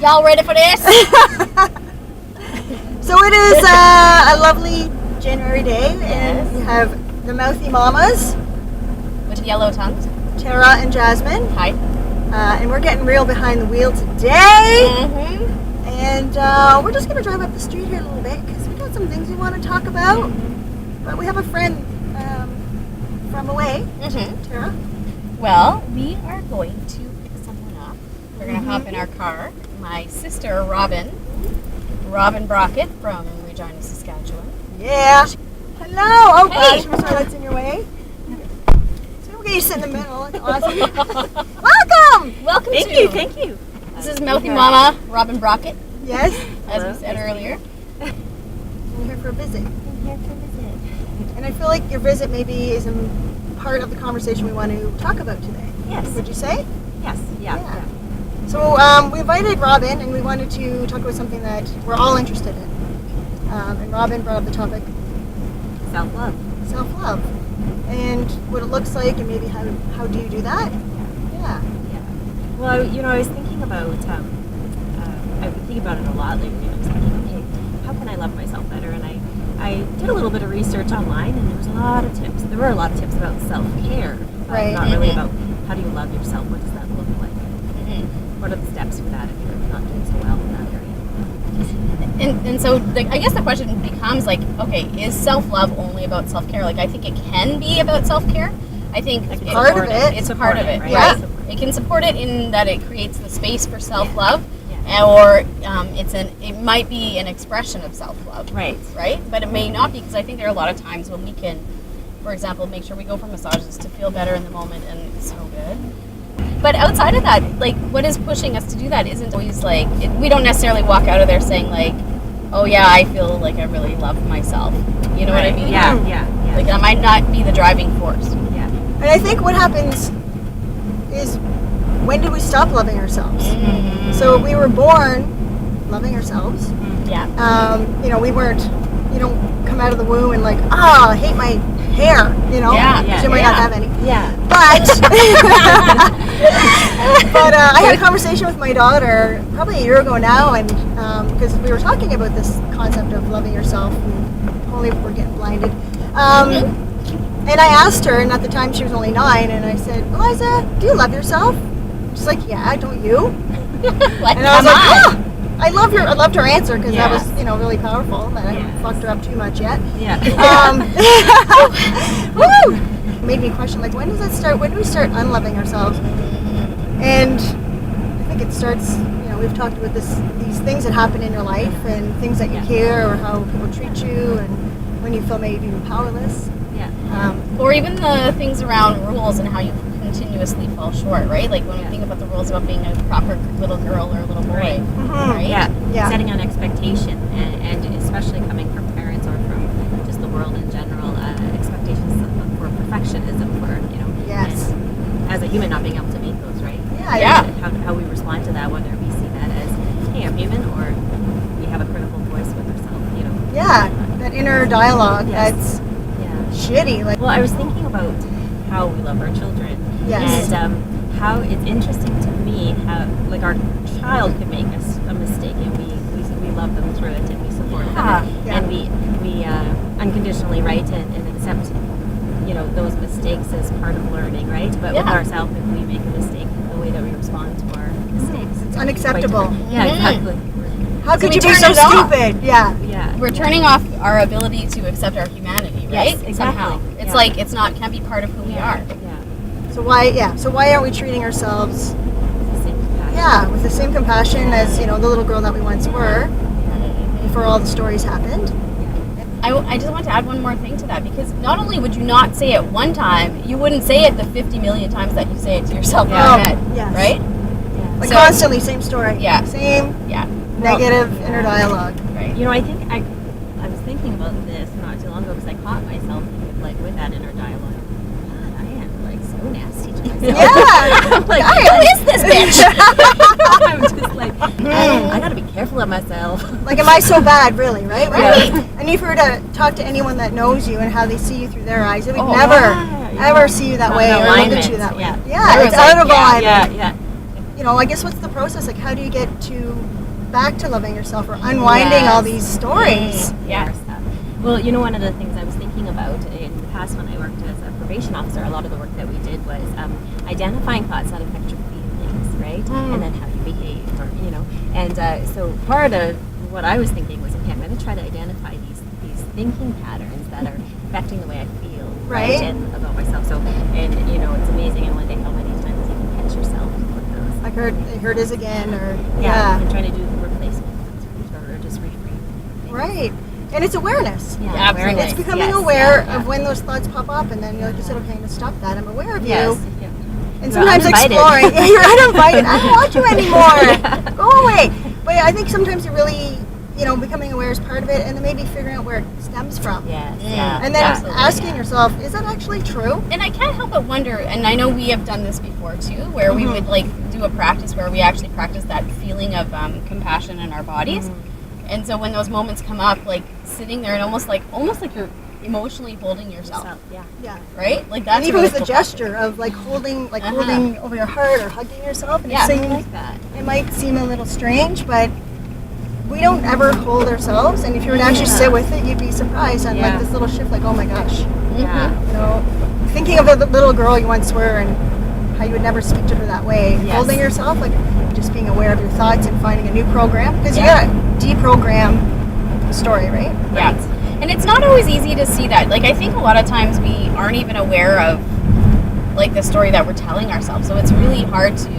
Y'all ready for this? So it is a lovely January day, and we have the Mouthy Mamas, With yellow tongues. Terra and Jasmin, Hi. and we're getting real behind the wheel today. Mm-hmm. And we're just going to drive up the street here a little bit because we got some things we want to talk about. But we have a friend from away, Terra. Well, we are going to pick someone up. We're going to hop in our car. My sister, Robin Brockett from Regina, Saskatchewan. Yeah. Hello. Oh Hey. gosh, I'm sorry that's in your way. So we'll get you sit in the middle. That's awesome. Welcome. Welcome Thank you. This is Mouthy Mama, Robin Brockett, Yes. as we said earlier. We're here for a visit. And I feel like your visit maybe is a part of the conversation we want to talk about today. Yes. Would you say? Yes. Yeah. So we invited Robin, and we wanted to talk about something that we're all interested in. And Robin brought up the topic Self-love. self-love and what it looks like, and maybe how do you do that? Yeah. Well, I was thinking about, I've been thinking about it a lot lately. I was thinking, okay, how can I love myself better? And I did a little bit of research online, and there was a lot of tips. There were a lot of tips about self-care, but Right. not really about how do you love yourself. What does that look like? What are the steps for that if you're not doing so well in that area? And so I guess the question becomes okay, is self-love only about self-care? I think it can be about self-care. I think Like part of it. It's a part of it, Right? Yeah. It can support it in that it creates the space for self-love, Yeah. or it might be an expression of self-love, Right. But it may not be, because I think there are a lot of times when we can, for example, make sure we go for massages to feel better in the moment, and it's so good. But outside of that, what is pushing us to do that isn't always we don't necessarily walk out of there saying oh yeah, I feel like I really love myself. You know what I mean? Yeah. That might not be the driving force. Yeah. And I think what happens is, when do we stop loving ourselves? So we were born loving ourselves. Yeah. We weren't, you don't come out of the womb and I hate my hair, Yeah. because you might not have any. Yeah. But I had a conversation with my daughter probably a year ago now, and because we were talking about this concept of loving yourself, and only if we're getting blinded. And I asked her, and at the time she was only 9, and I said, "Eliza, do you love yourself?" She's like, "Yeah, don't you?" And I was like, I loved her answer, because that was really powerful. But I haven't fucked her up too much yet. Yeah. Woo! Made me question, when does that start? When do we start unloving ourselves? And I think it starts, we've talked about these things that happen in your life, and things that you care, or how people treat you, and when you feel maybe even powerless. Yeah. Or even the things around rules and how you continuously fall short, right? When we think about the rules about being a proper little girl or a little boy, right? Yeah. Yeah. Setting an expectation, and especially coming from parents or from just the world in general, expectations for perfectionism, for Yes. and as a human not being able to meet those, right? Yeah. And how we respond to that, whether we see that as, hey, I'm human, or we have a critical voice with ourselves, Yeah, that inner dialogue Yes. that's Yeah. shitty. Well, I was thinking about how we love our children. Yes. And how it's interesting to me how our child could make a mistake, and we love them through it, and we support them, Yeah. and we unconditionally, right, and accept those mistakes as part of learning, right? But with ourselves, if we make a mistake, the way that we respond to our mistakes, It's unacceptable. Yeah, exactly. How could we you be turn so it off. stupid? Yeah. Yeah. We're turning off our ability to accept our humanity, right? Yes, exactly. Somehow. It's can't be part of who we are. Yeah. So why aren't we treating ourselves The same compassion. with the same compassion as the little girl that we once were before all the stories happened? I just want to add one more thing to that, because not only would you not say it one time, you wouldn't say it the 50 million times that you say it to yourself in your head, Yes. right? Like So- constantly, same story. Yeah. Same Yeah, negative inner dialogue. right. I think I was thinking about this not too long ago, because I caught myself with that inner dialogue. God, I am so nasty to myself. Yeah. I'm like, Who is this bitch? I'm just I gotta be careful of myself. Am I so bad, really, right? Right. And if you were to talk to anyone that knows you and how they see you through their eyes, they would Oh, never, yeah, ever see you that Not way in or look at alignment, you that way. yeah. Yeah, it's Like, out of alignment. Yeah. I guess what's the process? Like, how do you get back to loving yourself or unwinding all these stories? Yes. Well, one of the things I was thinking about in the past when I worked as a probation officer, a lot of the work that we did was identifying thoughts that affect your feelings, right? And then how you behave, or, And so part of what I was thinking was, okay, I'm going to try to identify these thinking patterns that are affecting the way I feel, Right. And about myself. So, and it's amazing in one day how many times you can catch yourself with those. Like, here it is again, or I'm trying to do the replacement, or just reframe. Right. And it's awareness. Yeah, Absolutely. awareness. It's becoming Yes, aware yeah. of when those thoughts pop up, and then you just said, okay, I'm going to stop that. I'm aware of Yes. you. Yeah. And You're sometimes uninvited. exploring. Yeah, you're uninvited. I don't want you anymore. Go away. But I think sometimes you're really, becoming aware is part of it, and then maybe figuring out where it stems from. Yes. Mm. Yeah. And then Absolutely, asking yourself, is that actually true? And I can't help but wonder, and I know we have done this before too, where we would do a practice where we actually practice that feeling of compassion in our bodies. And so when those moments come up, sitting there and almost like you're emotionally holding yourself, Yeah. right? Like that's And even really with the cool gesture of holding over your heart or hugging yourself, and Yeah. saying, Like that. it might seem a little strange, but we don't ever hold ourselves. And if you were to actually sit with it, you'd be surprised and Yeah. this little shift, like, oh my gosh, Yeah. thinking of the little girl you once were and how you would never speak to her that way. Yes. Holding yourself, just being aware of your thoughts and finding a new program, because Yeah. you gotta deprogram the story, right? Yeah. And it's not always easy to see that. I think a lot of times we aren't even aware of the story that we're telling ourselves. So it's really hard to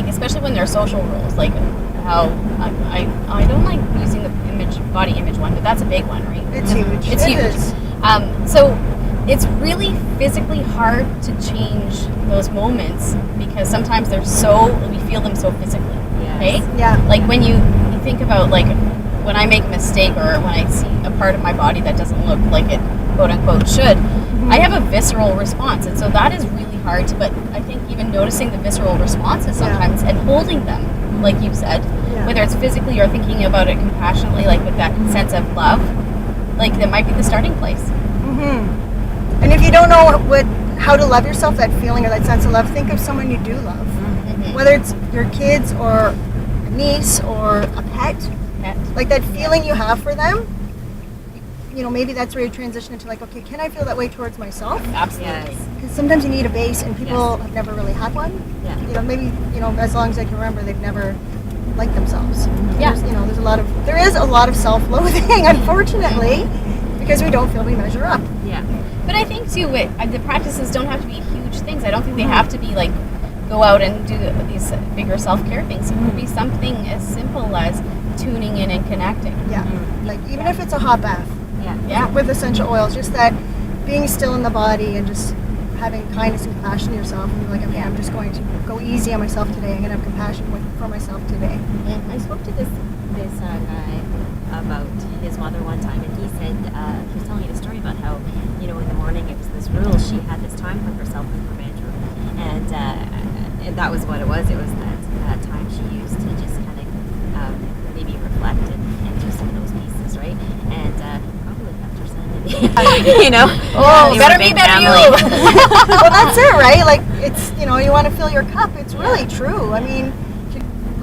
especially when there are social rules, how I don't like using the body image one, but that's a big one, right? It's huge. It's It huge. is. So it's really physically hard to change those moments because sometimes we feel them so physically, Yes. right? Yeah. When you think about when I make a mistake or when I see a part of my body that doesn't look like it quote unquote should, I have a visceral response, and so that is really hard to. But I think even noticing the visceral responses sometimes and holding them, like you said, whether it's physically or thinking about it compassionately, with that sense of love, that might be the starting place. Mm-hmm. And if you don't know how to love yourself, that feeling or that sense of love, think of someone you do love. Mm-hmm. Whether it's your kids or a niece or a pet, that feeling you have for them, maybe that's where you transition into okay, can I feel that way towards myself? Absolutely. Yes. Because sometimes you need a base, and people have never really had one. Yeah. Maybe as long as I can remember, they've never liked themselves. Yeah. There is a lot of self-loathing, unfortunately, because we don't feel we measure up. Yeah. But I think too, the practices don't have to be huge things. I don't think they have to be go out and do these bigger self-care things. It could be something as simple as tuning in and connecting. Yeah. Even if it's a hot bath. Yeah. With essential oils, just that being still in the body and just having kindness and compassion to yourself, and you're okay, I'm just going to go easy on myself today. I'm going to have compassion for myself today. I spoke to this guy about his mother one time, and he said he was telling me the story about how in the morning it was this rule, she had this time for herself in her bedroom, and that was what it was. It was that time she used to just kind of maybe reflect and do some of those pieces, right? And probably kept her sanity. Oh, They were better a me, big better family. you. Well, that's it, right? It's you want to fill your cup. It's really true. I mean,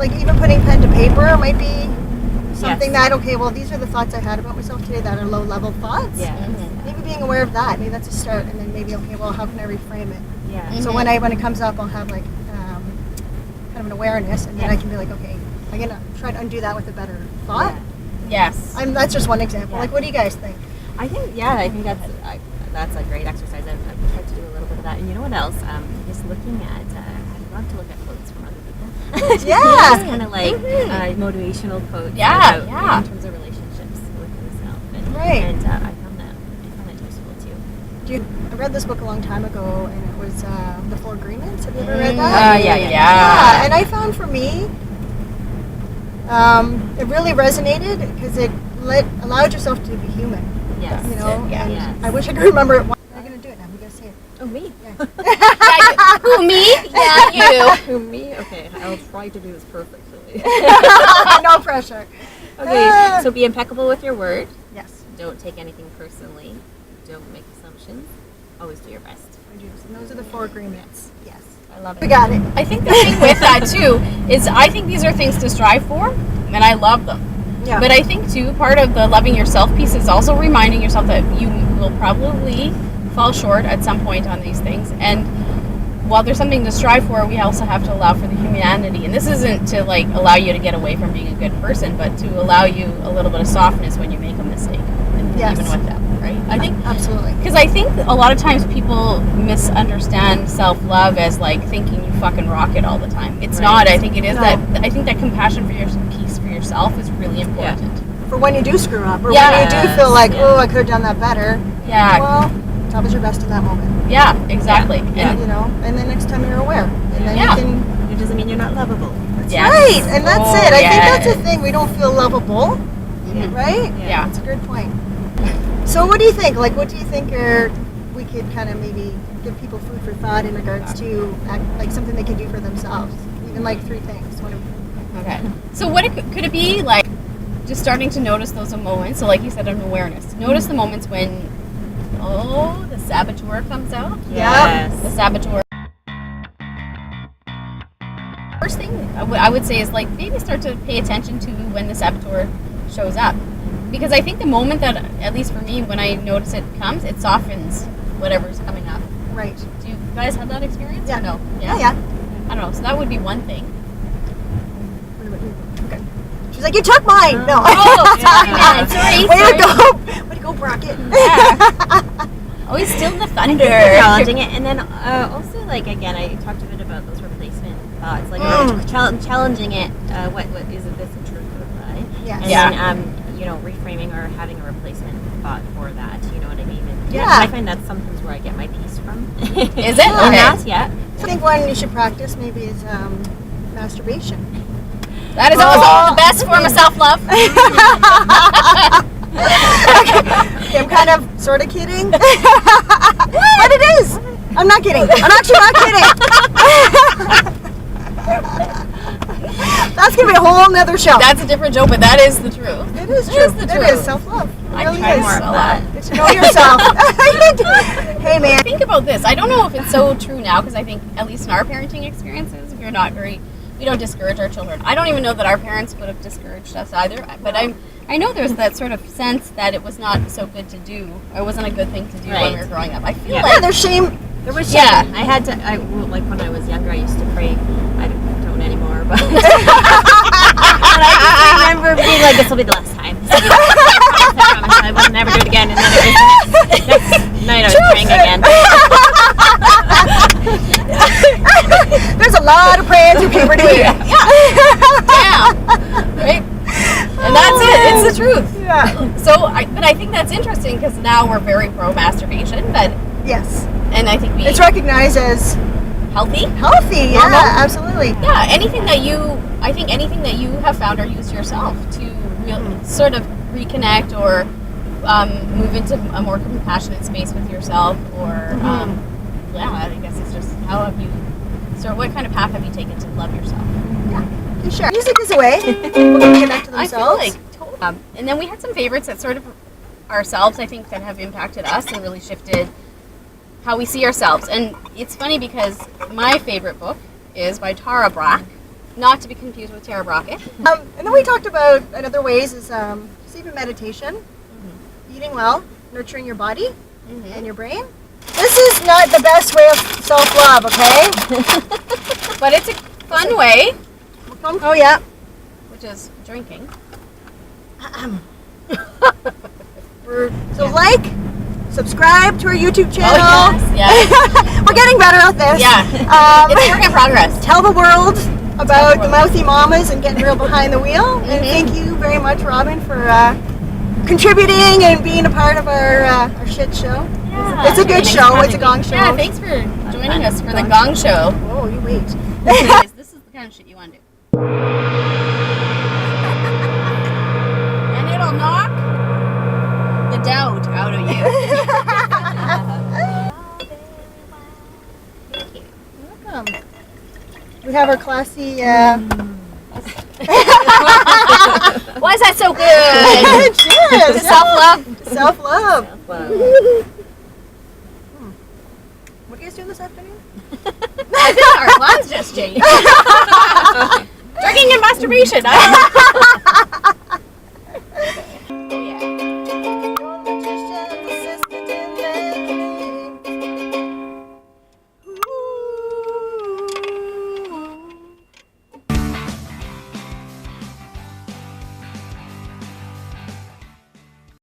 even putting pen to paper might be something that these are the thoughts I had about myself today that are low-level thoughts. Yeah. Maybe being aware of that. Maybe that's a start, and then maybe how can I reframe it? Yeah. So when it comes up, I'll have kind of an awareness, and then I can be okay, I'm gonna try to undo that with a better thought. Yes. That's just one example. Yeah. What do you guys think? I think that's a great exercise. I've tried to do a little bit of that. And you know what else? Just looking at, I love to look at quotes from other people. Yeah. Just kind of motivational quotes. Yeah, about, yeah. in terms of relationships with yourself. And, Right. And I found that useful too. I read this book a long time ago, and it was The Four Agreements. Have you ever read that? Yeah. Yeah, and I found for me, it really resonated because it allowed yourself to be human. Yes. Yeah. And Yes. I wish I could remember it. I'm going to do it now. You guys say it. Oh, me? Who, me? Yeah, you. Who, me? Okay, I'll try to do this perfectly. No pressure. Okay, so be impeccable with your word. Yes. Don't take anything personally. Don't make assumptions. Always do your best. And those are the four agreements. Yes. I love it. We got it. I think the thing with that too is I think these are things to strive for, and I love them. Yeah. But I think too, part of the loving yourself piece is also reminding yourself that you will probably fall short at some point on these things. And while there's something to strive for, we also have to allow for the humanity. And this isn't to like allow you to get away from being a good person, but to allow you a little bit of softness when you make a mistake, and Yes. even with that, right? I think. Absolutely. Because I think a lot of times people misunderstand self-love as like thinking you fucking rock it all the time. It's Right. not. I think it is No. that. I think that compassion for your piece for yourself is really important. For when you do screw up, or when Yes. you do feel like, Yeah. oh, I could have done that better. Yeah. Well, that was your best in that moment. Yeah. Exactly. Yeah. And You know, and then next time you're aware, and then Yeah. you can. It doesn't mean you're not lovable. That's Yes. right, and that's Oh, it. I think yes. that's the thing. We don't feel lovable, Mhm. right? Yeah. That's a good point. So, what do you think? Like, what do you think we could kind of maybe give people food for thought in regards to like something they can do for themselves? Even like 3 things. Okay. So what could it be like? Just starting to notice those moments. So like you said, an awareness. Notice the moments when, the saboteur comes out. Yes. The saboteur. First thing I would say is like maybe start to pay attention to when the saboteur shows up, because I think the moment that, at least for me, when I notice it comes, it softens whatever's coming up. Right. Do you guys have that experience? Yeah. Or no? Yeah. I don't know. So that would be one thing. What about you? Okay. She's like, you took mine. No. Oh, sorry, Yeah. man. Sorry. Way sorry. to go. Way to go, Brockett. Always still in the thunder. Acknowledging it, and then also, like, again, I talked a bit about those replacement thoughts, like challenging it. What is it? This a truth or a lie? Yes. And Yeah. then reframing or having a replacement thought for that. You know what I mean? And Yeah. I find that's sometimes where I get my peace from. Is it? On Okay. that, yeah. I think one you should practice maybe is masturbation. That is also the best form of self-love. Okay, I'm kind of sort of kidding. But it is. I'm not kidding. I'm actually not kidding. That's going to be a whole nother show. That's a different joke, but that is the truth. It is It true. is the It truth. is self-love. It I really try is. more of that. Get to know yourself. Hey, man. Think about this. I don't know if it's so true now, because I think, at least in our parenting experiences, we don't discourage our children. I don't even know that our parents would have discouraged us either, but I know there's that sort of sense that it was not so good to do, or it wasn't a good thing to do when Right. we were growing up. I feel Yeah. Yeah, like there's shame. There was Yeah. shame. I had to. Like when I was younger, I used to pray. I don't anymore, but. But I just remember being like, "This will be the last time." This will be the last time. I promise I will never do it again. And then it was next night I was praying again. There's a lot of praying through puberty. yeah, right? And that's it. It's the truth. Yeah. So, but I think that's interesting, because now we're very pro masturbation, Yes. and I think It's recognized as healthy. healthy. Yeah, Normal. absolutely. Yeah, anything that you have found or used yourself to sort of reconnect or move into a more compassionate space with yourself, or I guess it's just what kind of path have you taken to love yourself? Yeah. Sure. Music is a way people can connect to I feel themselves. like totally. And then we had some favorites that sort of ourselves, I think, that have impacted us and really shifted how we see ourselves. And it's funny because my favorite book is by Tara Brach, not to be confused with Tara Brockett. And then we talked about other ways is sleep and meditation, eating well, nurturing your body and your brain. This is not the best way of self-love, okay? But it's a fun way, Oh, yeah. which is drinking. So like, subscribe to our YouTube channel. Oh, yes. We're getting better at this. Yeah. It's a work in progress. Tell the world about the Mouthy Mamas and getting real behind the wheel. And thank you very much, Robin, for contributing and being a part of our shit show. Yeah. It's a good Thanks show. for It's a having gong me. show. Yeah, thanks for joining us for the Gong Show. Oh, you wait. This is the kind of shit you want to do. And it'll knock the doubt out of you. Welcome. We have our classy. Why is that so good? Cheers. Self-love. Self-love. Wow. What are you guys doing this afternoon? I think our plans just changed. Drinking and masturbation.